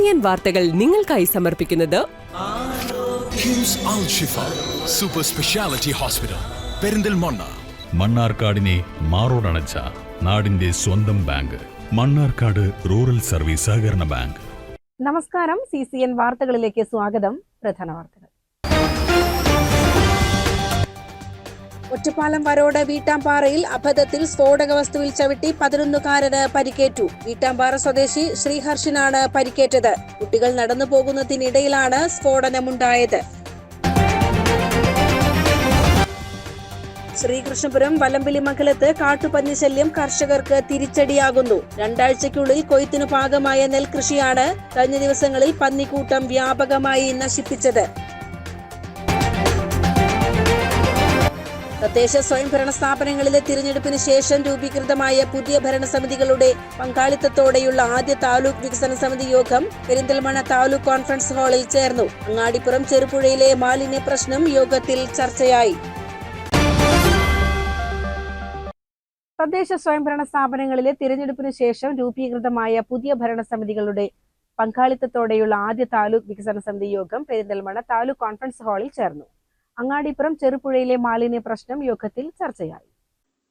CCN വാർത്തകൾ നിങ്ങൾക്കായി സമർപ്പിക്കുന്നത് കിംസ് അൽ ഷിഫ സൂപ്പർ സ്പെഷ്യാലിറ്റി ഹോസ്പിറ്റൽ പെരിന്തൽമണ്ണ. മണ്ണാർക്കാടിനെ മാറോടണച്ച നാടിന്റെ സ്വന്തം ബാങ്ക് മണ്ണാർക്കാട് റൂറൽ സർവീസ് സഹകരണ ബാങ്ക്. നമസ്കാരം. CCN വാർത്തകളിലേക്ക് സ്വാഗതം. പ്രധാന വാർത്തകൾ. ഒറ്റപ്പാലം വരോട് വീട്ടാമ്പാറയിൽ അബദ്ധത്തിൽ സ്ഫോടക വസ്തുവിൽ ചവിട്ടി 11കാരന് പരിക്കേറ്റു. വീട്ടാമ്പാറ സ്വദേശി ശ്രീഹർഷിനാണ് പരിക്കേറ്റത്. കുട്ടികൾ നടന്നു പോകുന്നതിനിടയിലാണ് സ്ഫോടനമുണ്ടായത്. ശ്രീകൃഷ്ണപുരം വലമ്പിലിമംഗലത്ത് കാട്ടുപന്നി ശല്യം കർഷകർക്ക് തിരിച്ചടിയാകുന്നു. 2 ആഴ്ചയ്ക്കുള്ളിൽ കൊയ്ത്തിനു പാകമായ നെൽകൃഷിയാണ് കഴിഞ്ഞ ദിവസങ്ങളിൽ പന്നിക്കൂട്ടം വ്യാപകമായി നശിപ്പിച്ചത്. തദ്ദേശ സ്വയംഭരണ സ്ഥാപനങ്ങളിലെ തിരഞ്ഞെടുപ്പിന് ശേഷം രൂപീകൃതമായ പുതിയ ഭരണസമിതികളുടെ പങ്കാളിത്തത്തോടെയുള്ള ആദ്യ താലൂക്ക് വികസന സമിതി യോഗം പെരിന്തൽമണ്ണ താലൂക്ക് കോൺഫറൻസ് ഹാളിൽ ചേർന്നു. അങ്ങാടിപ്പുറം ചെറുപുഴയിലെ മാലിന്യ പ്രശ്നം യോഗത്തിൽ ചർച്ചയായി. തദ്ദേശ സ്വയംഭരണ സ്ഥാപനങ്ങളിലെ തിരഞ്ഞെടുപ്പിന് ശേഷം രൂപീകൃതമായ പുതിയ ഭരണസമിതികളുടെ പങ്കാളിത്തത്തോടെയുള്ള ആദ്യ താലൂക്ക് വികസന സമിതി യോഗം പെരിന്തൽമണ്ണ താലൂക്ക് കോൺഫറൻസ് ഹാളിൽ ചേർന്നു. അങ്ങാടിപ്പുറം ചെറുപുഴയിലെ മാലിന്യ പ്രശ്നം യോഗത്തിൽ ചർച്ചയായി.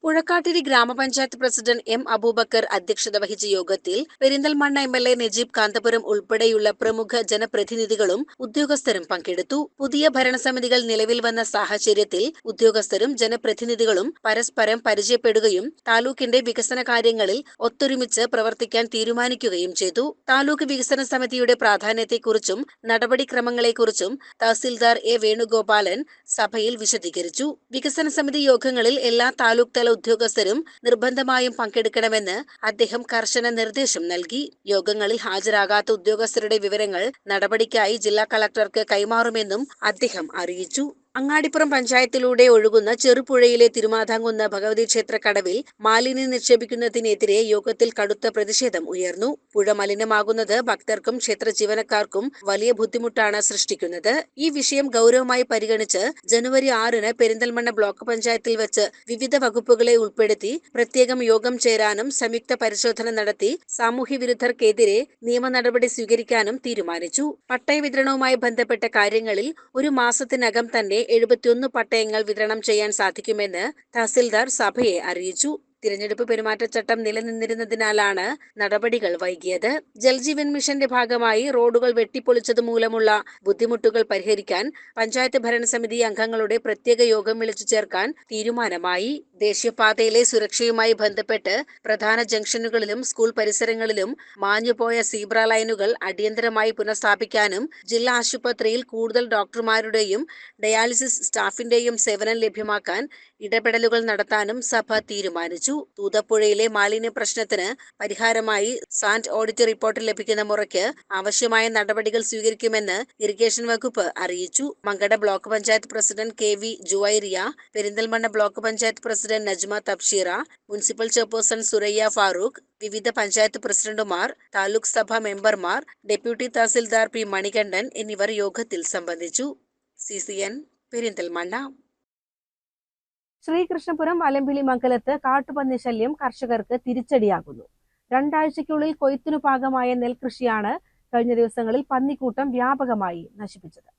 പുഴക്കാട്ടിരി ഗ്രാമപഞ്ചായത്ത് പ്രസിഡന്റ് M. അബൂബക്കർ അധ്യക്ഷത വഹിച്ച യോഗത്തിൽ പെരിന്തൽമണ്ണ MLA നജീബ് കാന്തപുരം ഉൾപ്പെടെയുള്ള പ്രമുഖ ജനപ്രതിനിധികളും ഉദ്യോഗസ്ഥരും പങ്കെടുത്തു. പുതിയ ഭരണസമിതികൾ നിലവിൽ വന്ന സാഹചര്യത്തിൽ ഉദ്യോഗസ്ഥരും ജനപ്രതിനിധികളും പരസ്പരം പരിചയപ്പെടുകയും താലൂക്കിന്റെ വികസന കാര്യങ്ങളിൽ ഒത്തൊരുമിച്ച് പ്രവർത്തിക്കാൻ തീരുമാനിക്കുകയും ചെയ്തു. താലൂക്ക് വികസന സമിതിയുടെ പ്രാധാന്യത്തെക്കുറിച്ചും നടപടിക്രമങ്ങളെക്കുറിച്ചും തഹസിൽദാർ A. വേണുഗോപാലൻ സഭയിൽ വിശദീകരിച്ചു. വികസന സമിതി യോഗങ്ങളിൽ എല്ലാ താലൂക്ക് തല ഉദ്യോഗസ്ഥരും നിർബന്ധമായും പങ്കെടുക്കണമെന്ന് അദ്ദേഹം കർശന നിർദ്ദേശം നൽകി. യോഗങ്ങളിൽ ഹാജരാകാത്ത ഉദ്യോഗസ്ഥരുടെ വിവരങ്ങൾ നടപടിക്കായി ജില്ലാ കളക്ടർക്ക് കൈമാറുമെന്നും അദ്ദേഹം അറിയിച്ചു. അങ്ങാടിപ്പുറം പഞ്ചായത്തിലൂടെ ഒഴുകുന്ന ചെറുപുഴയിലെ തിരുമാതാംകുന്ന് ഭഗവതി ക്ഷേത്ര കടവിൽ മാലിന്യം നിക്ഷേപിക്കുന്നതിനെതിരെ യോഗത്തിൽ കടുത്ത പ്രതിഷേധം ഉയർന്നു. പുഴ മലിനമാകുന്നത് ഭക്തർക്കും ക്ഷേത്ര ജീവനക്കാർക്കും വലിയ ബുദ്ധിമുട്ടാണ് സൃഷ്ടിക്കുന്നത്. ഈ വിഷയം ഗൗരവമായി പരിഗണിച്ച് ജനുവരി 6-ന് പെരിന്തൽമണ്ണ ബ്ലോക്ക് പഞ്ചായത്തിൽ വെച്ച് വിവിധ വകുപ്പുകളെ ഉൾപ്പെടുത്തി പ്രത്യേകം യോഗം ചേരാനും സംയുക്ത പരിശോധന നടത്തി സാമൂഹ്യ വിരുദ്ധർക്കെതിരെ നിയമ നടപടി സ്വീകരിക്കാനും തീരുമാനിച്ചു. പട്ടയ വിതരണവുമായി ബന്ധപ്പെട്ട കാര്യങ്ങളിൽ 1 മാസത്തിനകം തന്നെ 71 പട്ടയങ്ങൾ വിതരണം ചെയ്യാൻ സാധിക്കുമെന്ന് തഹസിൽദാർ സഭയെ അറിയിച്ചു. തിരഞ്ഞെടുപ്പ് പെരുമാറ്റച്ചട്ടം നിലനിന്നിരുന്നതിനാലാണ് നടപടികൾ വൈകിയത്. ജൽജീവൻ മിഷന്റെ ഭാഗമായി റോഡുകൾ വെട്ടിപ്പൊളിച്ചത് മൂലമുള്ള ബുദ്ധിമുട്ടുകൾ പരിഹരിക്കാൻ പഞ്ചായത്ത് ഭരണസമിതി അംഗങ്ങളുടെ പ്രത്യേക യോഗം വിളിച്ചു ചേർക്കാൻ തീരുമാനമായി. ദേശീയപാതയിലെ സുരക്ഷയുമായി ബന്ധപ്പെട്ട് പ്രധാന ജംഗ്ഷനുകളിലും സ്കൂൾ പരിസരങ്ങളിലും മാഞ്ഞുപോയ സീബ്ര ലൈനുകൾ അടിയന്തരമായി പുനഃസ്ഥാപിക്കാനും ജില്ലാ ആശുപത്രിയിൽ കൂടുതൽ ഡോക്ടർമാരുടെയും ഡയാലിസിസ് സ്റ്റാഫിന്റെയും സേവനം ലഭ്യമാക്കാൻ ഇടപെടലുകൾ നടത്താനും സഭ തീരുമാനിച്ചു. തൂതപ്പുഴയിലെ മാലിന്യ പ്രശ്നത്തിന് പരിഹാരമായി സാൻഡ് ഓഡിറ്റ് റിപ്പോർട്ട് ലഭിക്കുന്ന മുറയ്ക്ക് ആവശ്യമായ നടപടികൾ സ്വീകരിക്കുമെന്ന് ഇറിഗേഷൻ വകുപ്പ് അറിയിച്ചു. Mankada block panchayat president KV Juwairiya, Perinthalmanna block panchayat president Najma Thabsheera, municipal chairperson Suraiya Farooq, വിവിധ പഞ്ചായത്ത് പ്രസിഡന്റുമാർ, താലൂക്ക് സഭ മെമ്പർമാർ, ഡെപ്യൂട്ടി തഹസിൽദാർ P. മണികണ്ഠൻ എന്നിവർ യോഗത്തിൽ സംബന്ധിച്ചു. CCN പെരിന്തൽമണ്ണ. ശ്രീകൃഷ്ണപുരം വലമ്പിലിമംഗലത്ത് കാട്ടുപന്നി ശല്യം കർഷകർക്ക് തിരിച്ചടിയാകുന്നു. 2 ആഴ്ചയ്ക്കുള്ളിൽ കൊയ്ത്തിനു പാകമായ നെൽകൃഷിയാണ് കഴിഞ്ഞ ദിവസങ്ങളിൽ പന്നിക്കൂട്ടം വ്യാപകമായി നശിപ്പിച്ചത്.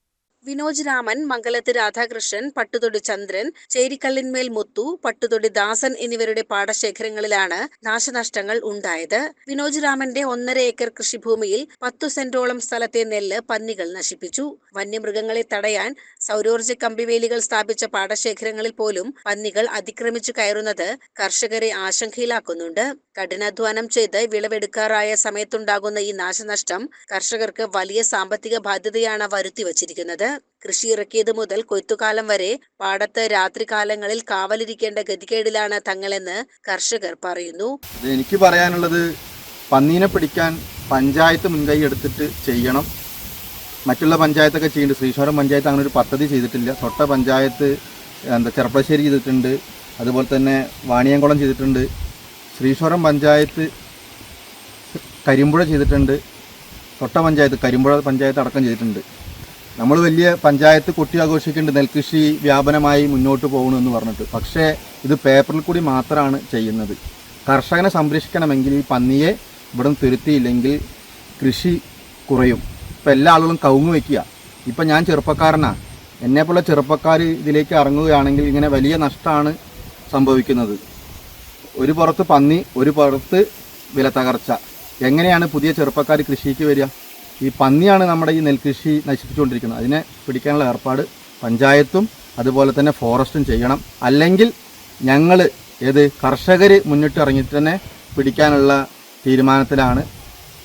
വിനോജ് രാമൻ, മംഗലത്ത് രാധാകൃഷ്ണൻ, പട്ടുതൊടി ചന്ദ്രൻ, ചേരിക്കല്ലിന്മേൽ മുത്തു, പട്ടുതൊടി ദാസൻ എന്നിവരുടെ പാടശേഖരങ്ങളിലാണ് നാശനഷ്ടങ്ങൾ ഉണ്ടായത്. വിനോജ് രാമന്റെ 1.5 ഏക്കർ കൃഷിഭൂമിയിൽ 10 സെന്റോളം സ്ഥലത്തെ നെല്ല് പന്നികൾ നശിപ്പിച്ചു. വന്യമൃഗങ്ങളെ തടയാൻ സൗരോർജ്ജ കമ്പിവേലികൾ സ്ഥാപിച്ച പാടശേഖരങ്ങളിൽ പോലും പന്നികൾ അതിക്രമിച്ചു കയറുന്നത് കർഷകരെ ആശങ്കയിലാക്കുന്നുണ്ട്. കഠിനാധ്വാനം ചെയ്ത് വിളവെടുക്കാറായ സമയത്തുണ്ടാകുന്ന ഈ നാശനഷ്ടം കർഷകർക്ക് വലിയ സാമ്പത്തിക ബാധ്യതയാണ് വരുത്തിവച്ചിരിക്കുന്നത്. കൃഷി ഇറക്കിയത് മുതൽ കൊയ്ത്തുകാലം വരെ പാടത്ത് രാത്രികാലങ്ങളിൽ കാവലിരിക്കേണ്ട ഗതികേടിലാണ് തങ്ങളെന്ന് കർഷകർ പറയുന്നു. എനിക്ക് പറയാനുള്ളത്, പന്നീനെ പിടിക്കാൻ പഞ്ചായത്ത് മുൻകൈ എടുത്തിട്ട് ചെയ്യണം. മറ്റുള്ള പഞ്ചായത്തൊക്കെ ചെയ്യുന്നുണ്ട്. ശ്രീശോരം പഞ്ചായത്ത് അങ്ങനെ ഒരു പദ്ധതി ചെയ്തിട്ടില്ല. തൊട്ട പഞ്ചായത്ത് ചെർപ്പശ്ശേരി ചെയ്തിട്ടുണ്ട്, അതുപോലെ തന്നെ വാണിയംകുളം ചെയ്തിട്ടുണ്ട്. ശ്രീശോരം പഞ്ചായത്ത് കരിമ്പുഴ ചെയ്തിട്ടുണ്ട്, തൊട്ട പഞ്ചായത്ത് കരിമ്പുഴ പഞ്ചായത്ത് അടക്കം ചെയ്തിട്ടുണ്ട്. നമ്മൾ വലിയ പഞ്ചായത്ത് കൊട്ടി ആഘോഷിക്കേണ്ട നെൽകൃഷി വ്യാപനമായി മുന്നോട്ട് പോകണമെന്ന് പറഞ്ഞിട്ട്, പക്ഷേ ഇത് പേപ്പറിൽ കൂടി മാത്രമാണ് ചെയ്യുന്നത്. കർഷകനെ സംരക്ഷിക്കണമെങ്കിൽ ഈ പന്നിയെ ഇവിടെ തുരുത്തിയില്ലെങ്കിൽ കൃഷി കുറയും. ഇപ്പം എല്ലാ ആളുകളും കവുങ്ങ് വയ്ക്കുക. ഇപ്പം ഞാൻ ചെറുപ്പക്കാരനാണ്, എന്നെപ്പോലുള്ള ചെറുപ്പക്കാർ ഇതിലേക്ക് ഇറങ്ങുകയാണെങ്കിൽ ഇങ്ങനെ വലിയ നഷ്ടമാണ് സംഭവിക്കുന്നത്. ഒരു പുറത്ത് പന്നി, ഒരു പുറത്ത് വില തകർച്ച. എങ്ങനെയാണ് പുതിയ ചെറുപ്പക്കാർ കൃഷിക്ക് വരിക? ഈ പന്നിയാണ് നമ്മുടെ ഈ നെൽകൃഷി നശിപ്പിച്ചുകൊണ്ടിരിക്കുന്നത്. അതിനെ പിടിക്കാനുള്ള ഏർപ്പാട് പഞ്ചായത്തും അതുപോലെ തന്നെ ഫോറസ്റ്റും ചെയ്യണം. അല്ലെങ്കിൽ ഞങ്ങൾ കർഷകർ മുന്നിട്ട് ഇറങ്ങിയിട്ട് തന്നെ പിടിക്കാനുള്ള തീരുമാനത്തിലാണ്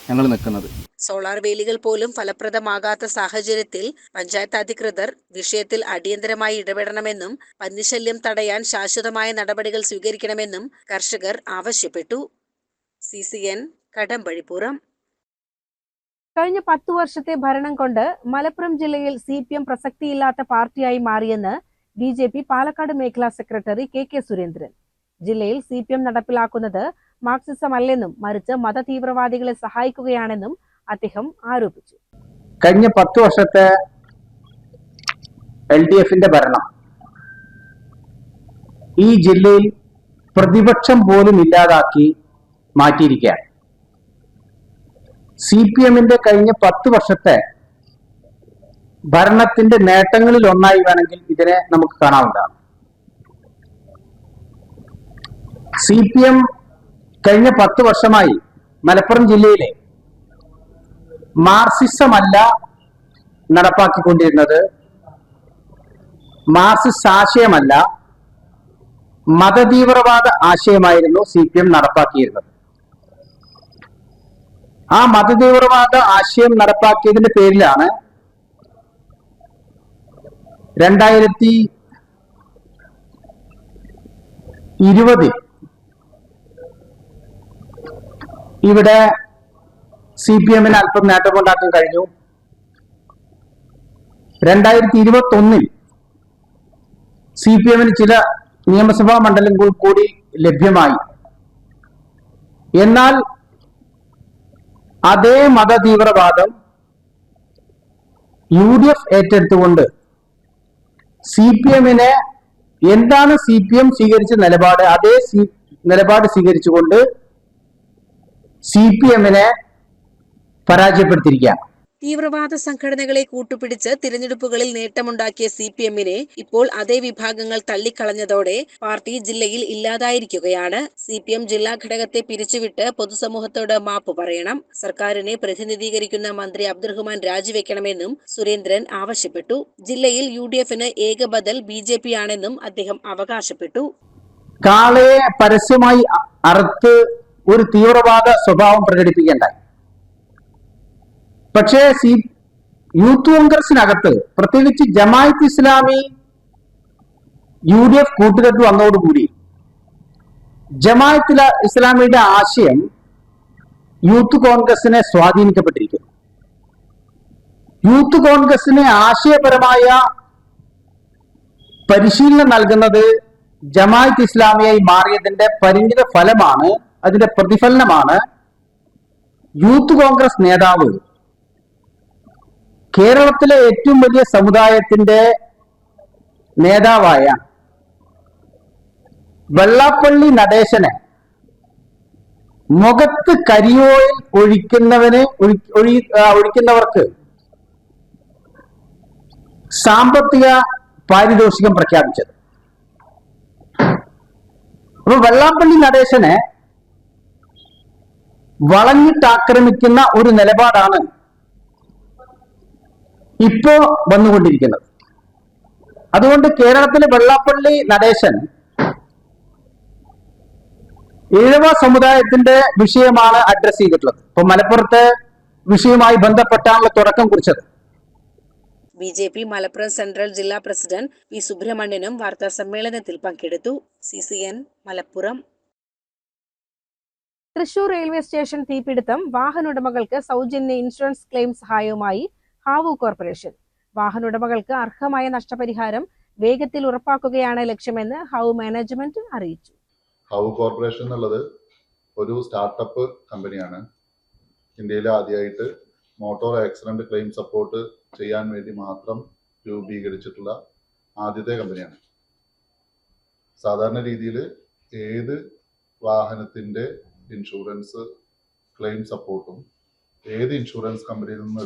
ഞങ്ങൾ നിൽക്കുന്നത്. സോളാർ വേലികൾ പോലും ഫലപ്രദമാകാത്ത സാഹചര്യത്തിൽ പഞ്ചായത്ത് അധികൃതർ വിഷയത്തിൽ അടിയന്തരമായി ഇടപെടണമെന്നും പന്നിശല്യം തടയാൻ ശാശ്വതമായ നടപടികൾ സ്വീകരിക്കണമെന്നും കർഷകർ ആവശ്യപ്പെട്ടു. CCN കടമ്പഴിപ്പുറം. കഴിഞ്ഞ 10 വർഷത്തെ ഭരണം കൊണ്ട് മലപ്പുറം ജില്ലയിൽ CPM പ്രസക്തിയില്ലാത്ത പാർട്ടിയായി മാറിയെന്ന് BJP പാലക്കാട് മേഖലാ സെക്രട്ടറി KK സുരേന്ദ്രൻ. ജില്ലയിൽ CPM നടപ്പിലാക്കുന്നത് മാർക്സിസം അല്ലെന്നും മറിച്ച് മതതീവ്രവാദികളെ സഹായിക്കുകയാണെന്നും അദ്ദേഹം ആരോപിച്ചു. കഴിഞ്ഞ 10 വർഷത്തെ LDFന്റെ ഭരണം ഈ ജില്ലയിൽ പ്രതിപക്ഷം പോലും ഇല്ലാതാക്കി മാറ്റിയിരിക്കുകയാണ്. CPMന്റെ കഴിഞ്ഞ 10 വർഷത്തെ ഭരണത്തിന്റെ നേട്ടങ്ങളിൽ ഒന്നായി വേണമെങ്കിൽ ഇതിനെ നമുക്ക് കാണാവുന്നതാണ്. CPM കഴിഞ്ഞ 10 വർഷമായി മലപ്പുറം ജില്ലയിലെ മാർക്സിസമല്ല നടപ്പാക്കിക്കൊണ്ടിരുന്നത്, മാർക്സിസ്റ്റ് ആശയമല്ല, മതതീവ്രവാദ ആശയമായിരുന്നു CPM നടപ്പാക്കിയിരുന്നത്. ആ മതതീവ്രവാദ ആശയം നടപ്പാക്കിയതിന്റെ പേരിലാണ് 2020 ഇവിടെ CPMന് അല്പം നേട്ടമുണ്ടാക്കാൻ കഴിഞ്ഞു. 2021 CPMന് ചില നിയമസഭാ മണ്ഡലങ്ങൾ കൂടി ലഭ്യമായി. എന്നാൽ അതേ മതതീവ്രവാദം UDF ഏറ്റെടുത്തുകൊണ്ട് CPMനെ എന്താണ് CPM സ്വീകരിച്ച നിലപാട്, അതേ നിലപാട് സ്വീകരിച്ചുകൊണ്ട് CPMനെ പരാജയപ്പെടുത്തിയിരിക്കുകയാണ്. തീവ്രവാദ സംഘടനകളെ കൂട്ടുപിടിച്ച് തിരഞ്ഞെടുപ്പുകളിൽ നേട്ടമുണ്ടാക്കിയ CPMനെ ഇപ്പോൾ അതേ വിഭാഗങ്ങൾ തള്ളിക്കളഞ്ഞതോടെ പാർട്ടി ജില്ലയിൽ ഇല്ലാതായിരിക്കുകയാണ്. CPM ജില്ലാ ഘടകത്തെ പിരിച്ചുവിട്ട് പൊതുസമൂഹത്തോട് മാപ്പ് പറയണം. സർക്കാരിനെ പ്രതിനിധീകരിക്കുന്ന മന്ത്രി അബ്ദുറഹ്മാൻ രാജിവെക്കണമെന്നും സുരേന്ദ്രൻ ആവശ്യപ്പെട്ടു. ജില്ലയിൽ UDFന് ഏക ബദൽ BJP ആണെന്നും അദ്ദേഹം അവകാശപ്പെട്ടു. കാളയെ പരസ്യമായി അറുത്ത് ഒരു തീവ്രവാദ സ്വഭാവം പ്രകടിപ്പിക്കേണ്ടായി. പക്ഷേ യൂത്ത് കോൺഗ്രസിനകത്ത് പ്രത്യേകിച്ച് ജമാഅത്ത് ഇസ്ലാമി UDF കൂട്ടുകെട്ട് വന്നതോടുകൂടി ജമാഅത്ത് ഇസ്ലാമിയുടെ ആശയം യൂത്ത് കോൺഗ്രസിനെ സ്വാധീനിക്കപ്പെട്ടിരിക്കുന്നു. യൂത്ത് കോൺഗ്രസിന് ആശയപരമായ പരിശീലനം നൽകുന്നത് ജമാഅത്ത് ഇസ്ലാമിയായി മാറിയതിന്റെ പരിണിത ഫലമാണ്, അതിന്റെ പ്രതിഫലനമാണ് യൂത്ത് കോൺഗ്രസ് നേതാവ് കേരളത്തിലെ ഏറ്റവും വലിയ സമുദായത്തിന്റെ നേതാവായ വെള്ളാപ്പള്ളി നടേശനെ മുഖത്ത് കരിയോയിൽ ഒഴിക്കുന്നവർക്ക് സാമ്പത്തിക പാരിതോഷികം പ്രഖ്യാപിച്ചത്. അപ്പൊ വെള്ളാപ്പള്ളി നടേശനെ വളഞ്ഞിട്ടാക്രമിക്കുന്ന ഒരു നിലപാടാണ് ഇപ്പോ വന്നുകൊണ്ടിരിക്കുന്നത്. അതുകൊണ്ട് കേരളത്തിലെ വെള്ളാപ്പള്ളി നടേശൻ ഈഴവ സമുദായത്തിന്റെ വിഷയമാണ് അഡ്രസ് ചെയ്തിട്ടുള്ളത്. ഇപ്പൊ മലപ്പുറത്തെ വിഷയവുമായി ബന്ധപ്പെട്ടാണല്ലോ തുടക്കം കുറിച്ചത്. BJP മലപ്പുറം സെൻട്രൽ ജില്ലാ പ്രസിഡന്റ് P സുബ്രഹ്മണ്യനും വാർത്താ സമ്മേളനത്തിൽ പങ്കെടുത്തു. CCN Malappuram. Thrissur railway station തീപിടുത്തം, വാഹനോടമകൾക്ക് സൗജന്യ ഇൻഷുറൻസ് ക്ലെയിം സഹായവുമായി ഹാവു കോർപ്പറേഷൻ. വാഹനോടമകൾക്ക് അർഹമായ നഷ്ടപരിഹാരം വേഗത്തിൽ ഉറപ്പാക്കുകയാണ് ലക്ഷ്യമെന്ന് ഹാവു മാനേജ്മെന്റ് അറിയിച്ചു. ഹാവു കോർപ്പറേഷൻ എന്നുള്ളത് ഒരു സ്റ്റാർട്ടപ്പ് കമ്പനിയാണ്. ഇന്ത്യയിൽ ആദ്യമായിട്ട് മോട്ടോർ ആക്സിഡന്റ് ക്ലെയിം സപ്പോർട്ട് ചെയ്യാൻ വേണ്ടി മാത്രം രൂപീകരിച്ചിട്ടുള്ള ആദ്യത്തെ കമ്പനിയാണ്. സാധാരണ രീതിയിൽ ഏത് വാഹനത്തിൻ്റെ ഇൻഷുറൻസ് ക്ലെയിം സപ്പോർട്ടും ഏത് ഇൻഷുറൻസ് കമ്പനിയിൽ നിന്ന്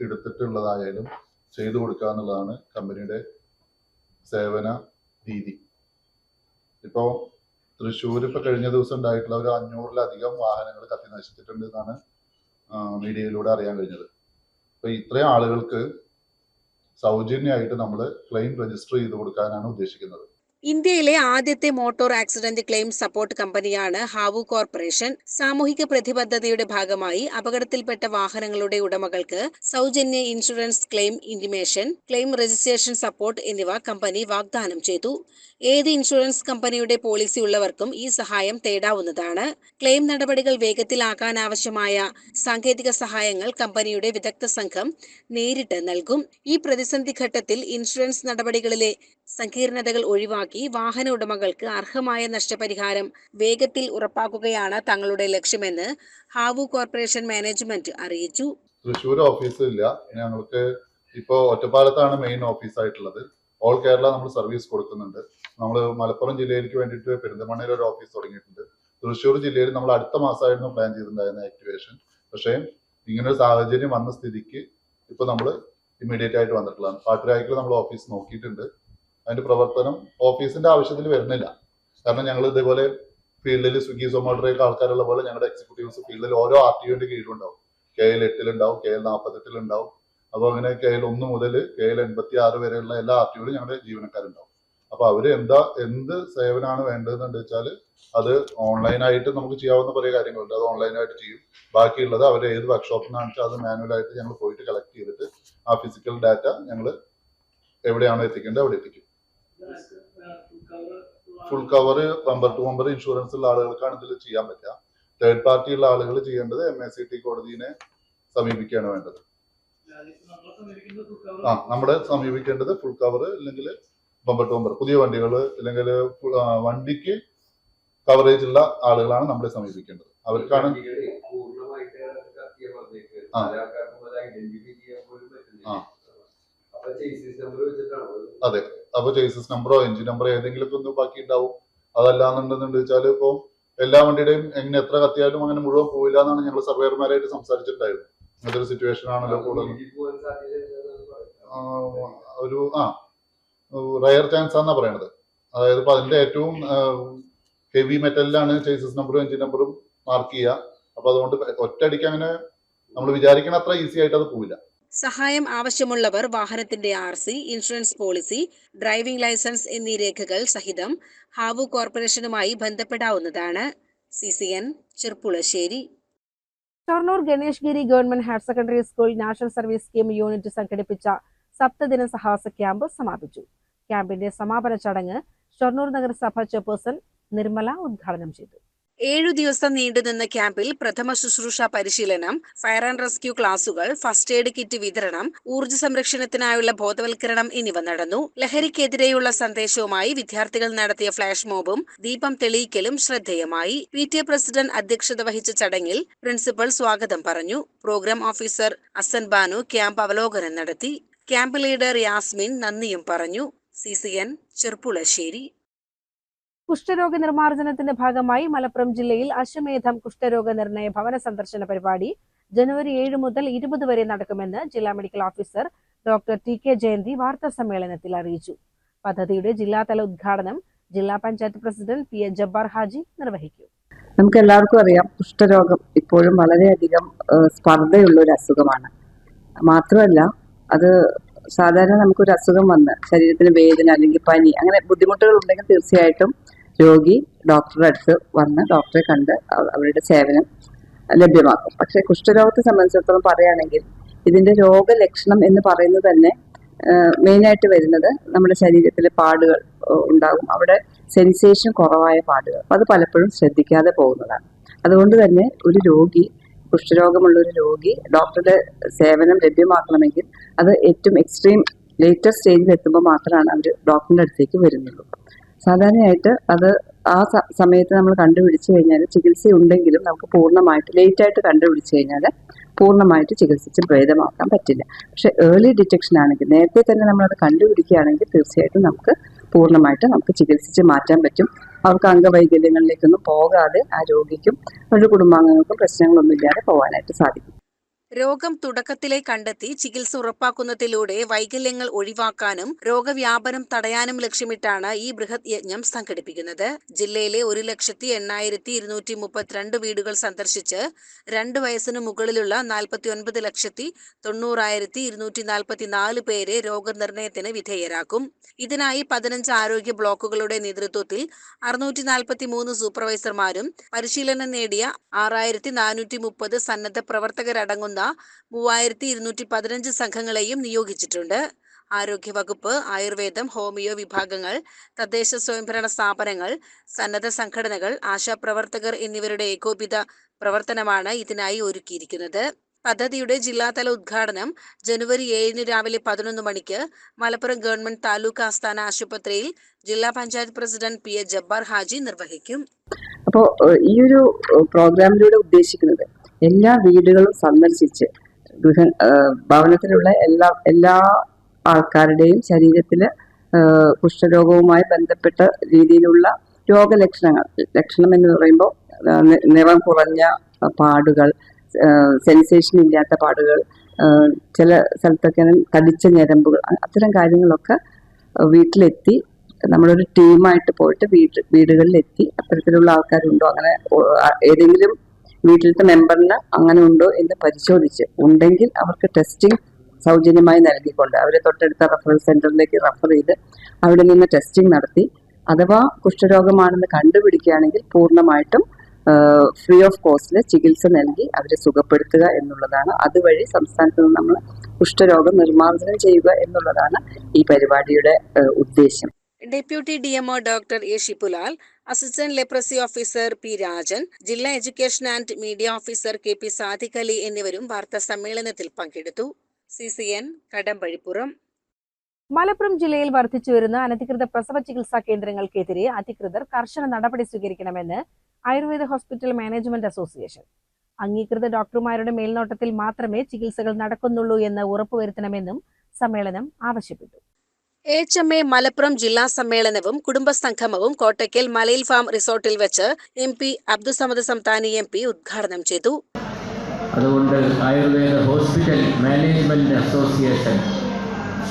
എടുത്തിട്ടുള്ളതായാലും ചെയ്തു കൊടുക്കുക എന്നുള്ളതാണ് കമ്പനിയുടെ സേവന രീതി. ഇപ്പോൾ തൃശ്ശൂർ ഇപ്പോൾ കഴിഞ്ഞ ദിവസം ഉണ്ടായിട്ടുള്ള ഒരു 500-ലധികം വാഹനങ്ങൾ കത്തി നശിച്ചിട്ടുണ്ട് എന്നാണ് മീഡിയയിലൂടെ അറിയാൻ കഴിഞ്ഞത്. അപ്പോൾ ഇത്രയും ആളുകൾക്ക് സൗജന്യമായിട്ട് നമ്മൾ ക്ലെയിം രജിസ്റ്റർ ചെയ്ത് കൊടുക്കാനാണ് ഉദ്ദേശിക്കുന്നത്. ഇന്ത്യയിലെ ആദ്യത്തെ മോട്ടോർ ആക്സിഡന്റ് ക്ലെയിം സപ്പോർട്ട് കമ്പനിയാണ് ഹാവു കോർപ്പറേഷൻ. സാമൂഹിക പ്രതിബദ്ധതയുടെ ഭാഗമായി അപകടത്തിൽപ്പെട്ട വാഹനങ്ങളുടെ ഉടമകൾക്ക് സൗജന്യ insurance claim intimation, claim registration support എന്നിവ കമ്പനി വാഗ്ദാനം ചെയ്തു. ഏത് ഇൻഷുറൻസ് കമ്പനിയുടെ പോളിസി ഉള്ളവർക്കും ഈ സഹായം തേടാവുന്നതാണ്. ക്ലെയിം നടപടികൾ വേഗത്തിലാക്കാനാവശ്യമായ സാങ്കേതിക സഹായങ്ങൾ കമ്പനിയുടെ വിദഗ്ധ സംഘം നേരിട്ട് നൽകും. ഈ പ്രതിസന്ധി ഘട്ടത്തിൽ ഇൻഷുറൻസ് നടപടികളിലെ സങ്കീർണതകൾ ഒഴിവാക്കി വാഹന ഉടമകൾക്ക് അർഹമായ നഷ്ടപരിഹാരം വേഗത്തിൽ ഉറപ്പാക്കുകയാണ് തങ്ങളുടെ ലക്ഷ്യമെന്ന് ഹാവു കോർപ്പറേഷൻ മാനേജ്മെന്റ് അറിയിച്ചു. തൃശ്ശൂർ ഓഫീസ് ഇല്ല, ഞങ്ങൾക്ക് ഇപ്പോൾ ഒറ്റപ്പാലത്താണ് മെയിൻ ഓഫീസ് ആയിട്ടുള്ളത്. ഓൾ കേരള നമ്മൾ സർവീസ് കൊടുക്കുന്നുണ്ട്. നമ്മൾ മലപ്പുറം ജില്ലയിലേക്ക് വേണ്ടിയിട്ട് പെരിന്തൽമണ്ണയിൽ ഒരു ഓഫീസ് തുടങ്ങിയിട്ടുണ്ട്. തൃശ്ശൂർ ജില്ലയിൽ നമ്മൾ അടുത്ത മാസമായിരുന്നു പ്ലാൻ ചെയ്തിട്ടുണ്ടായിരുന്ന ആക്ടിവേഷൻ. പക്ഷേ ഇങ്ങനൊരു സാഹചര്യം വന്ന സ്ഥിതിക്ക് ഇപ്പോൾ നമ്മൾ ഇമ്മീഡിയറ്റ് ആയിട്ട് വന്നിട്ടുള്ളതാണ്. പാട്ടുരായ്ക്കൽ നമ്മൾ ഓഫീസ് നോക്കിയിട്ടുണ്ട്. അതിന്റെ പ്രവർത്തനം ഓഫീസിന്റെ ആവശ്യത്തിൽ വരുന്നില്ല. കാരണം ഞങ്ങൾ ഇതേപോലെ ഫീൽഡിൽ സ്വിഗ്ഗി സൊമാറ്റോയൊക്കെ ആൾക്കാരുള്ള പോലെ ഞങ്ങളുടെ എക്സിക്യൂട്ടീവ്സ് ഫീൽഡിൽ ഓരോ RTOന്റെ കീഴിലുണ്ടാവും. KL 8 KL 48 അപ്പോൾ അങ്ങനെ KL 1 മുതൽ KL 86 വരെയുള്ള എല്ലാ RTOയിലും ഞങ്ങളുടെ ജീവനക്കാരുണ്ടാവും. അപ്പോൾ അവർ എന്ത് സേവനമാണ് വേണ്ടതെന്ന് വെച്ചാൽ അത് ഓൺലൈനായിട്ട് നമുക്ക് ചെയ്യാവുന്ന കുറേ കാര്യങ്ങളുണ്ട്. അത് ഓൺലൈനായിട്ട് ചെയ്യും. ബാക്കിയുള്ളത് അവർ ഏത് വർക്ക്ഷോപ്പിനാണെന്ന് വെച്ചാൽ അത് മാനുവലായിട്ട് ഞങ്ങൾ പോയിട്ട് കളക്ട് ചെയ്തിട്ട് ആ ഫിസിക്കൽ ഡാറ്റ ഞങ്ങൾ എവിടെയാണോ എത്തിക്കേണ്ടത് അവിടെ എത്തിക്കും. Full cover bumper to bumper insurance ഉള്ള ആളുകൾക്കാണ് ഇതിൽ ചെയ്യാൻ പറ്റുക. തേർഡ് പാർട്ടി ഉള്ള ആളുകൾ ചെയ്യേണ്ടത് MACT കോടതിയെ സമീപിക്കുകയാണ് വേണ്ടത്. നമ്മുടെ സമീപിക്കേണ്ടത് ഫുൾ കവർ അല്ലെങ്കിൽ ബമ്പർ ടു ബമ്പർ പുതിയ വണ്ടികൾ അല്ലെങ്കിൽ വണ്ടിക്ക് കവറേജ് ഉള്ള ആളുകളാണ് നമ്മളെ സമീപിക്കേണ്ടത്. അവർക്കാണ് അതെ. അപ്പൊ ചേസിസ് നമ്പറോ എഞ്ചിൻ നമ്പറോ ഏതെങ്കിലും ഒന്ന് ബാക്കി ഉണ്ടാവും. അതല്ലാന്നുണ്ടെന്ന് വെച്ചാൽ ഇപ്പോൾ എല്ലാ വണ്ടിയുടെയും എങ്ങനെ എത്ര കത്തിയാലും അങ്ങനെ മുഴുവൻ പോയില്ല എന്നാണ് ഞങ്ങൾ സർവേയർമാരായിട്ട് സംസാരിച്ചിട്ടുണ്ടായിരുന്നു. അങ്ങനത്തെ ഒരു സിറ്റുവേഷൻ ആണല്ലോ കൂടുതൽ ഒരു റയർ ചാൻസ് ആണെന്നാ പറയണത്. അതായത് ഇപ്പൊ അതിന്റെ ഏറ്റവും ഹെവി മെറ്റലിലാണ് ചേസിസ് നമ്പറും എഞ്ചിൻ നമ്പറും മാർക്ക് ചെയ്യുക. അപ്പൊ അതുകൊണ്ട് ഒറ്റയടിക്ക് അങ്ങനെ നമ്മൾ വിചാരിക്കണ അത്ര ഈസി ആയിട്ട് അത് പോവില്ല. സഹായം ആവശ്യമുള്ളവർ വാഹനത്തിന്റെ RC, insurance policy, driving licence എന്നീ രേഖകൾ സഹിതം ഹാവു കോർപ്പറേഷനുമായി ബന്ധപ്പെടാവുന്നതാണ്. CCN Cherpulassery. Shoranur Ganesh Giri government higher secondary school national service scheme unit സംഘടിപ്പിച്ച സപ്തദിന സാഹസ ക്യാമ്പ് സമാപിച്ചു. ക്യാമ്പിന്റെ സമാപന ചടങ്ങ് ഷൊർണൂർ നഗരസഭ ചെയർപേഴ്സൺ നിർമ്മല ഉദ്ഘാടനം ചെയ്തു. 7 ദിവസം നീണ്ടുനിന്ന ക്യാമ്പിൽ പ്രഥമ ശുശ്രൂഷ പരിശീലനം, ഫയർ ആൻഡ് റെസ്ക്യൂ ക്ലാസുകൾ, ഫസ്റ്റ് എയ്ഡ് കിറ്റ് വിതരണം, ഊർജ്ജ സംരക്ഷണത്തിനായുള്ള ബോധവൽക്കരണം എന്നിവ നടന്നു. ലഹരിക്കെതിരെയുള്ള സന്ദേശവുമായി വിദ്യാർത്ഥികൾ നടത്തിയ ഫ്ലാഷ് മോബും ദീപം തെളിയിക്കലും ശ്രദ്ധേയമായി. PTA പ്രസിഡന്റ് അധ്യക്ഷത വഹിച്ച ചടങ്ങിൽ പ്രിൻസിപ്പൽ സ്വാഗതം പറഞ്ഞു. Programme officer Asan Banu camp അവലോകനം നടത്തി. ക്യാമ്പ് ലീഡർ യാസ്മിൻ നന്ദിയും പറഞ്ഞു. CCN ചെർപ്പുളശ്ശേരി. കുഷ്ഠരോഗ നിർമ്മാർജ്ജനത്തിന്റെ ഭാഗമായി മലപ്പുറം ജില്ലയിൽ അശ്വമേധം കുഷ്ഠരോഗ നിർണയ ഭവന സന്ദർശന പരിപാടി ജനുവരി 7 മുതൽ 20 വരെ നടക്കുമെന്ന് ജില്ലാ medical officer doctor TK Jayanthi വാർത്താ സമ്മേളനത്തിൽ അറിയിച്ചു. പദ്ധതിയുടെ ജില്ലാതല ഉദ്ഘാടനം ജില്ലാ പഞ്ചായത്ത് പ്രസിഡന്റ് PA ജബ്ബാർ ഹാജി നിർവഹിക്കും. നമുക്ക് എല്ലാവർക്കും അറിയാം, കുഷ്ഠരോഗം ഇപ്പോഴും വളരെയധികം സ്പർദ്ധയുള്ള ഒരു അസുഖമാണ്. മാത്രമല്ല അത് സാധാരണ നമുക്കൊരു അസുഖം വന്ന് ശരീരത്തിന് വേദന അല്ലെങ്കിൽ പനി അങ്ങനെ ബുദ്ധിമുട്ടുകൾ ഉണ്ടെങ്കിൽ തീർച്ചയായിട്ടും രോഗി ഡോക്ടറുടെ അടുത്ത് വന്ന് ഡോക്ടറെ കണ്ട് അവരുടെ സേവനം ലഭ്യമാക്കും. പക്ഷേ കുഷ്ഠരോഗത്തെ സംബന്ധിച്ചിടത്തോളം പറയുകയാണെങ്കിൽ ഇതിന്റെ രോഗലക്ഷണം എന്ന് പറയുന്നത് തന്നെ മെയിനായിട്ട് വരുന്നത് നമ്മുടെ ശരീരത്തിലെ പാടുകൾ ഉണ്ടാകും. അവിടെ സെൻസേഷൻ കുറവായ പാടുകൾ, അത് പലപ്പോഴും ശ്രദ്ധിക്കാതെ പോകുന്നതാണ്. അതുകൊണ്ട് തന്നെ ഒരു രോഗി, കുഷ്ഠരോഗമുള്ള ഒരു രോഗി ഡോക്ടറുടെ സേവനം ലഭ്യമാക്കണമെങ്കിൽ അത് ഏറ്റവും എക്സ്ട്രീം ലേറ്റർ സ്റ്റേജിൽ എത്തുമ്പോൾ മാത്രമാണ് അവർ ഡോക്ടറിൻ്റെ അടുത്തേക്ക് വരുന്നുള്ളൂ. സാധാരണയായിട്ട് അത് ആ സമയത്ത് നമ്മൾ കണ്ടുപിടിച്ചു കഴിഞ്ഞാൽ ചികിത്സ ഉണ്ടെങ്കിലും നമുക്ക് പൂർണ്ണമായിട്ട് ലേറ്റായിട്ട് കണ്ടുപിടിച്ചു കഴിഞ്ഞാൽ പൂർണ്ണമായിട്ട് ചികിത്സിച്ച് ഭേദമാക്കാൻ പറ്റില്ല. പക്ഷെ ഏർലി ഡിറ്റക്ഷൻ ആണെങ്കിൽ, നേരത്തെ തന്നെ നമ്മളത് കണ്ടുപിടിക്കുകയാണെങ്കിൽ തീർച്ചയായിട്ടും നമുക്ക് പൂർണ്ണമായിട്ട് നമുക്ക് ചികിത്സിച്ച് മാറ്റാൻ പറ്റും. അവർക്ക് അംഗവൈകല്യങ്ങളിലേക്കൊന്നും പോകാതെ ആ രോഗിക്കും അവരുടെ കുടുംബാംഗങ്ങൾക്കും പ്രശ്നങ്ങളൊന്നും ഇല്ലാതെ പോകാനായിട്ട് സാധിക്കും. രോഗം തുടക്കത്തിലെ കണ്ടെത്തി ചികിത്സ ഉറപ്പാക്കുന്നതിലൂടെ വൈകല്യങ്ങൾ ഒഴിവാക്കാനും രോഗവ്യാപനം തടയാനും ലക്ഷ്യമിട്ടാണ് ഈ ബൃഹത് യജ്ഞം സംഘടിപ്പിക്കുന്നത്. ജില്ലയിലെ 1,08,232 വീടുകൾ സന്ദർശിച്ച് 2 വയസ്സിന് മുകളിലുള്ള 49,90,244 പേരെ രോഗനിർണയത്തിന് വിധേയരാക്കും. ഇതിനായി 15 ആരോഗ്യ ബ്ലോക്കുകളുടെ നേതൃത്വത്തിൽ 643 സൂപ്പർവൈസർമാരും പരിശീലനം നേടിയ 6,430 സന്നദ്ധ പ്രവർത്തകരടങ്ങുന്ന 3,215 സംഘങ്ങളെയും നിയോഗിച്ചിട്ടുണ്ട്. ആരോഗ്യവകുപ്പ്, ആയുർവേദം, ഹോമിയോ വിഭാഗങ്ങൾ, തദ്ദേശ സ്വയംഭരണ സ്ഥാപനങ്ങൾ, സന്നദ്ധ സംഘടനകൾ, ആശാപ്രവർത്തകർ എന്നിവരുടെ ഏകോപിത പ്രവർത്തനമാണ് ഇതിനായി ഒരുക്കിയിരിക്കുന്നത്. പദ്ധതിയുടെ ജില്ലാതല ഉദ്ഘാടനം ജനുവരി 7 രാവിലെ 11 മണിക്ക് മലപ്പുറം ഗവൺമെന്റ് താലൂക്ക് ആസ്ഥാന ആശുപത്രിയിൽ ജില്ലാ panchayat president P A Jabbar Haji നിർവഹിക്കും. അപ്പോൾ ഈ ഒരു പ്രോഗ്രാമിലൂടെ ഉദ്ദേശിക്കുന്നത് എല്ലാ വീടുകളും സന്ദർശിച്ച് ഭവനത്തിലുള്ള എല്ലാ ആൾക്കാരുടെയും ശരീരത്തിൽ കുഷ്ഠരോഗവുമായി ബന്ധപ്പെട്ട രീതിയിലുള്ള ലക്ഷണം എന്ന് പറയുമ്പോൾ നിറം കുറഞ്ഞ പാടുകൾ, സെൻസേഷൻ ഇല്ലാത്ത പാടുകൾ, ചില സ്ഥലത്തൊക്കെ തടിച്ച ഞരമ്പുകൾ, അത്തരം കാര്യങ്ങളൊക്കെ വീട്ടിലെത്തി നമ്മളൊരു ടീമായിട്ട് പോയിട്ട് വീടുകളിലെത്തി അത്തരത്തിലുള്ള ആൾക്കാരുണ്ടോ, അങ്ങനെ ഏതെങ്കിലും വീട്ടിലത്തെ മെമ്പറിന് അങ്ങനെ ഉണ്ടോ എന്ന് പരിശോധിച്ച് ഉണ്ടെങ്കിൽ അവർക്ക് ടെസ്റ്റിംഗ് സൗജന്യമായി നൽകിക്കൊണ്ട് അവരെ തൊട്ടടുത്ത റഫറൽ സെന്ററിലേക്ക് റഫർ ചെയ്ത് അവിടെ നിന്ന് ടെസ്റ്റിംഗ് നടത്തി അഥവാ കുഷ്ഠരോഗമാണെന്ന് കണ്ടുപിടിക്കുകയാണെങ്കിൽ പൂർണ്ണമായിട്ടും ഫ്രീ ഓഫ് കോസ്റ്റിൽ ചികിത്സ നൽകി അവരെ സുഖപ്പെടുത്തുക എന്നുള്ളതാണ്. അതുവഴി സംസ്ഥാനത്ത് നിന്ന് നമ്മൾ കുഷ്ഠരോഗം നിർമ്മാർജ്ജനം ചെയ്യുക എന്നുള്ളതാണ് ഈ പരിപാടിയുടെ ഉദ്ദേശം. Deputy DMO doctor A Shippulal, assistant leprosy officer P Rajan, ജില്ലാ education and media officer KP Sadiq Ali എന്നിവരും വാർത്താ സമ്മേളനത്തിൽ പങ്കെടുത്തു. CCN കടമ്പഴിപ്പുറം. മലപ്പുറം ജില്ലയിൽ വർദ്ധിച്ചുവരുന്ന അനധികൃത പ്രസവ ചികിത്സാ കേന്ദ്രങ്ങൾക്കെതിരെ അധികൃതർ കർശന നടപടി സ്വീകരിക്കണമെന്ന് ആയുർവേദ ഹോസ്പിറ്റൽ മാനേജ്മെന്റ് അസോസിയേഷൻ. അംഗീകൃത ഡോക്ടർമാരുടെ മേൽനോട്ടത്തിൽ മാത്രമേ ചികിത്സകൾ നടക്കുന്നുള്ളൂ എന്ന് ഉറപ്പുവരുത്തണമെന്നും സമ്മേളനം ആവശ്യപ്പെട്ടു. HMA മലപ്പുറം ജില്ലാ സമ്മേളനവും കുടുംബസംഗമവും കോട്ടയ്ക്കൽ മലയിൽ ഫാം റിസോർട്ടിൽ വെച്ച് MP അബ്ദുസമദ് സംതാനി MP ഉദ്ഘാടനം ചെയ്തു. അതുകൊണ്ട് ആയുർവേദ ഹോസ്പിറ്റൽ മാനേജ്മെന്റ് അസോസിയേഷൻ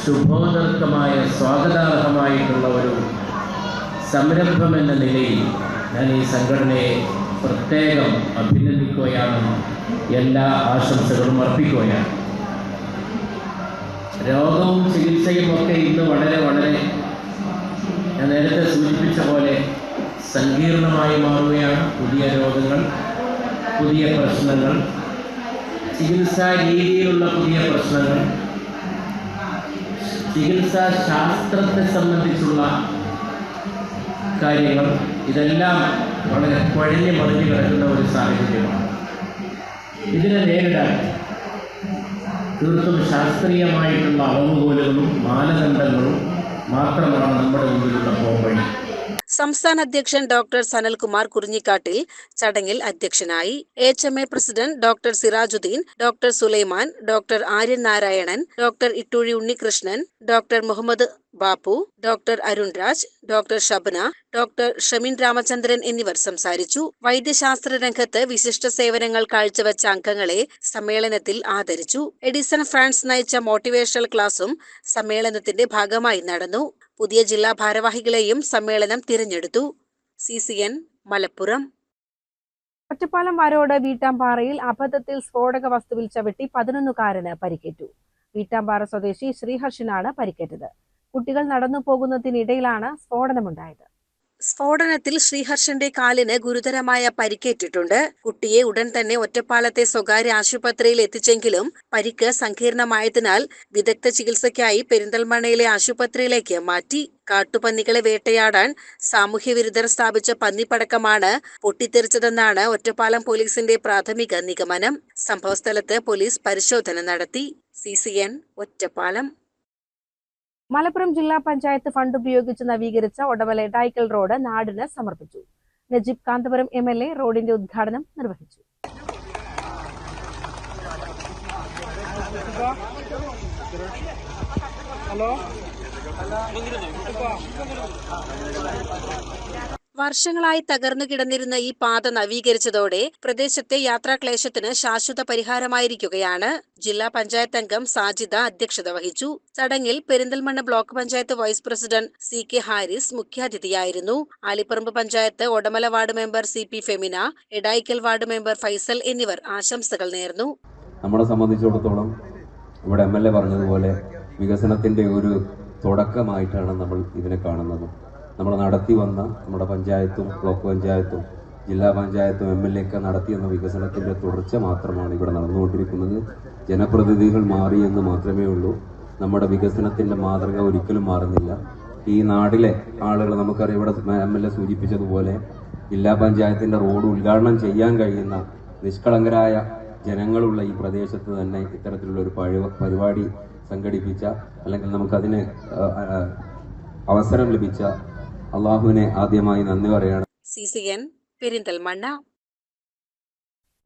ശുഭോദർക്കമായ സ്വാഗതാർഹമായിട്ടുള്ള ഒരു സംരംഭം എന്ന നിലയിൽ ഞാൻ ഈ സംഘടനയെ പ്രത്യേകം അഭിനന്ദിക്കുകയാണ്, എല്ലാ ആശംസകളും അർപ്പിക്കുകയാണ്. രോഗവും ചികിത്സയും ഒക്കെ ഇന്ന് വളരെ ഞാൻ നേരത്തെ സൂചിപ്പിച്ച പോലെ സങ്കീർണമായി മാറുകയാണ്. പുതിയ രോഗങ്ങൾ, പുതിയ പ്രശ്നങ്ങൾ, ചികിത്സാ രീതിയിലുള്ള പുതിയ പ്രശ്നങ്ങൾ, ചികിത്സാ ശാസ്ത്രത്തെ സംബന്ധിച്ചുള്ള കാര്യങ്ങൾ, ഇതെല്ലാം വളരെ കുഴഞ്ഞു മറിഞ്ഞു കിടക്കുന്ന ഒരു സാഹചര്യമാണ്. ഇതിനെ നേരിടാൻ തീർത്തും ശാസ്ത്രീയമായിട്ടുള്ള അളവുകോലുകളും മാനദണ്ഡങ്ങളും മാത്രമാണ് നമ്മുടെ മുമ്പിലുള്ള പോംവഴി. സംസ്ഥാന അധ്യക്ഷൻ ഡോക്ടർ സനൽകുമാർ കുറിഞ്ഞിക്കാട്ടിൽ ചടങ്ങിൽ അധ്യക്ഷനായി. HMA president doctor Sirajuddin, doctor Sulaiman, doctor Aryan Narayanan, doctor Ittoozhi Unnikrishnan, doctor Muhammad Bappu, doctor Arun Raj, doctor Shabna, doctor Shameen Ramachandran എന്നിവർ സംസാരിച്ചു. വൈദ്യശാസ്ത്ര രംഗത്ത് വിശിഷ്ട സേവനങ്ങൾ കാഴ്ചവെച്ച അംഗങ്ങളെ സമ്മേളനത്തിൽ ആദരിച്ചു. എഡിസൺ ഫ്രാൻസ് നയിച്ച മോട്ടിവേഷണൽ ക്ലാസും സമ്മേളനത്തിന്റെ ഭാഗമായി നടന്നു. പുതിയ ജില്ലാ ഭാരവാഹികളെയും സമ്മേളനം തിരഞ്ഞെടുത്തു. CCN മലപ്പുറം. ഒറ്റപ്പാലം വാരോട് വീട്ടാമ്പാറയിൽ അബദ്ധത്തിൽ സ്ഫോടക വസ്തുവിൽ ചവിട്ടി 11കാരന് പരിക്കേറ്റു. വീട്ടാമ്പാറ സ്വദേശി ശ്രീഹർഷനാണ് പരിക്കേറ്റത്. കുട്ടികൾ നടന്നു പോകുന്നതിനിടയിലാണ് സ്ഫോടനമുണ്ടായത്. സ്ഫോടനത്തിൽ ശ്രീഹർഷന്റെ കാലിന് ഗുരുതരമായ പരിക്കേറ്റിട്ടുണ്ട്. കുട്ടിയെ ഉടൻ തന്നെ ഒറ്റപ്പാലത്തെ സ്വകാര്യ ആശുപത്രിയിൽ എത്തിച്ചെങ്കിലും പരിക്ക് സങ്കീർണമായതിനാൽ വിദഗ്ധ ചികിത്സയ്ക്കായി പെരിന്തൽമണ്ണയിലെ ആശുപത്രിയിലേക്ക് മാറ്റി. കാട്ടുപന്നികളെ വേട്ടയാടാൻ സാമൂഹ്യവിരുദ്ധർ സ്ഥാപിച്ച പന്നിപ്പടക്കമാണ് പൊട്ടിത്തെറിച്ചതെന്നാണ് ഒറ്റപ്പാലം പോലീസിന്റെ പ്രാഥമിക നിഗമനം. സംഭവസ്ഥലത്ത് പോലീസ് പരിശോധന നടത്തി. CCN ഒറ്റപ്പാലം. മലപ്പുറം ജില്ലാ പഞ്ചായത്ത് ഫണ്ട് ഉപയോഗിച്ച് നവീകരിച്ച ഒടവല എടായിക്കൽ റോഡ് നാടിന് സമർപ്പിച്ചു. നജീബ് കാന്തപുരം MLA റോഡിന്റെ ഉദ്ഘാടനം നിർവഹിച്ചു. വർഷങ്ങളായി തകർന്നു കിടന്നിരുന്ന ഈ പാത നവീകരിച്ചതോടെ പ്രദേശത്തെ യാത്രാക്ലേശത്തിന് ശാശ്വത പരിഹാരമായിരിക്കുകയാണ്. ജില്ലാ പഞ്ചായത്ത് അംഗം സാജിദ അധ്യക്ഷത വഹിച്ചു. ചടങ്ങിൽ Perinthalmanna block panchayat vice president CK Haris മുഖ്യാതിഥിയായിരുന്നു. Alipparamba panchayat Odamala ward member CP Femina, Edayikkal ward member Faisal എന്നിവർ ആശംസകൾ നേർന്നു. നമ്മളെ സംബന്ധിച്ചിടത്തോളം ഇവിടെ MLA പറഞ്ഞതുപോലെ വികസനത്തിന്റെ ഒരു തുടക്കമായിട്ടാണ് നമ്മൾ ഇതിനെ കാണുന്നത്. നമ്മൾ നടത്തി വന്ന നമ്മുടെ പഞ്ചായത്തും ബ്ലോക്ക് പഞ്ചായത്തും ജില്ലാ പഞ്ചായത്തും MLA ഒക്കെ നടത്തിയെന്ന വികസനത്തിന്റെ തുടർച്ച മാത്രമാണ് ഇവിടെ നടന്നുകൊണ്ടിരിക്കുന്നത്. ജനപ്രതിനിധികൾ മാറി എന്ന് മാത്രമേ ഉള്ളൂ. നമ്മുടെ വികസനത്തിന്റെ മാതൃക ഒരിക്കലും മാറുന്നില്ല. ഈ നാട്ടിലെ ആളുകൾ നമുക്കറിയാം, ഇവിടെ MLA സൂചിപ്പിച്ചതുപോലെ ജില്ലാ പഞ്ചായത്തിന്റെ റോഡ് ഉദ്ഘാടനം ചെയ്യാൻ കഴിയുന്ന നിഷ്കളങ്കരായ ജനങ്ങളുള്ള ഈ പ്രദേശത്ത് തന്നെ ഇത്തരത്തിലുള്ള ഒരു പരിപാടി സംഘടിപ്പിച്ച, അല്ലെങ്കിൽ നമുക്കതിന് അവസരം ലഭിച്ച അള്ളാഹുവിനെ ആദ്യമായി നന്ദി പറയാണ്. CCN പെരിന്തൽമണ്ണ.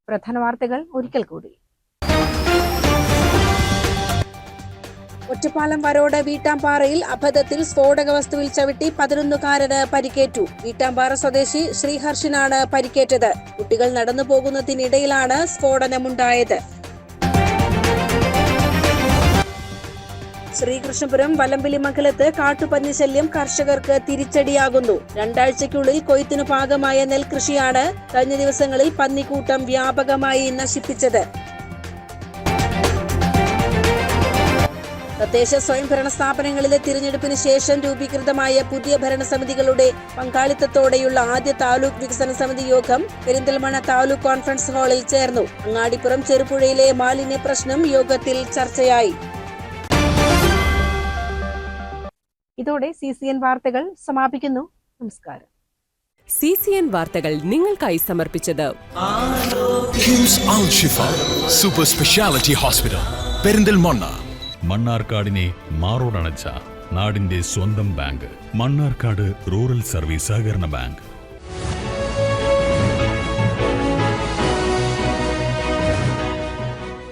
പ്രധാന വാർത്തകൾ ഒരിക്കൽ കൂടി. ഒറ്റപ്പാലം വരോട് വീട്ടാമ്പാറയിൽ അബദ്ധത്തിൽ സ്ഫോടക വസ്തുവിൽ ചവിട്ടി 11കാരന് പരിക്കേറ്റു. വീട്ടാമ്പാറ സ്വദേശി ശ്രീഹർഷിനാണ് പരിക്കേറ്റത്. കുട്ടികൾ നടന്നു പോകുന്നതിനിടയിലാണ് സ്ഫോടനമുണ്ടായത്. ശ്രീകൃഷ്ണപുരം വലമ്പിലിമംഗലത്ത് കാട്ടുപന്നി ശല്യം കർഷകർക്ക് തിരിച്ചടിയാകുന്നു. 2 ആഴ്ചയ്ക്കുള്ളിൽ കൊയ്ത്തിനു പാകമായ നെൽകൃഷിയാണ് കഴിഞ്ഞ ദിവസങ്ങളിൽ പന്നിക്കൂട്ടം വ്യാപകമായി നശിപ്പിച്ചത്. തദ്ദേശ സ്വയംഭരണ സ്ഥാപനങ്ങളിലെ തിരഞ്ഞെടുപ്പിന് ശേഷം രൂപീകൃതമായ പുതിയ ഭരണസമിതികളുടെ പങ്കാളിത്തത്തോടെയുള്ള ആദ്യ താലൂക്ക് വികസന സമിതി യോഗം പെരിന്തൽമണ്ണ താലൂക്ക് കോൺഫറൻസ് ഹാളിൽ ചേർന്നു. അങ്ങാടിപ്പുറം ചെറുപുഴയിലെ മാലിന്യ പ്രശ്നം യോഗത്തിൽ ചർച്ചയായി. ഇതോടെ CCN വാർത്തകൾ സമാപിക്കുന്നു. നമസ്കാരം. CCN വാർത്തകൾ നിങ്ങൾക്കായി സമർപ്പിച്ചത് കിംസ് അൽ ഷിഫ സൂപ്പർ സ്പെഷ്യാലിറ്റി ഹോസ്പിറ്റൽ പെരിന്തൽമണ്ണ. മണ്ണാർക്കാടിനെ മാറോടണച്ച നാടിന്റെ സ്വന്തം ബാങ്ക് മണ്ണാർക്കാട് റൂറൽ സർവീസ് സഹകരണ ബാങ്ക്.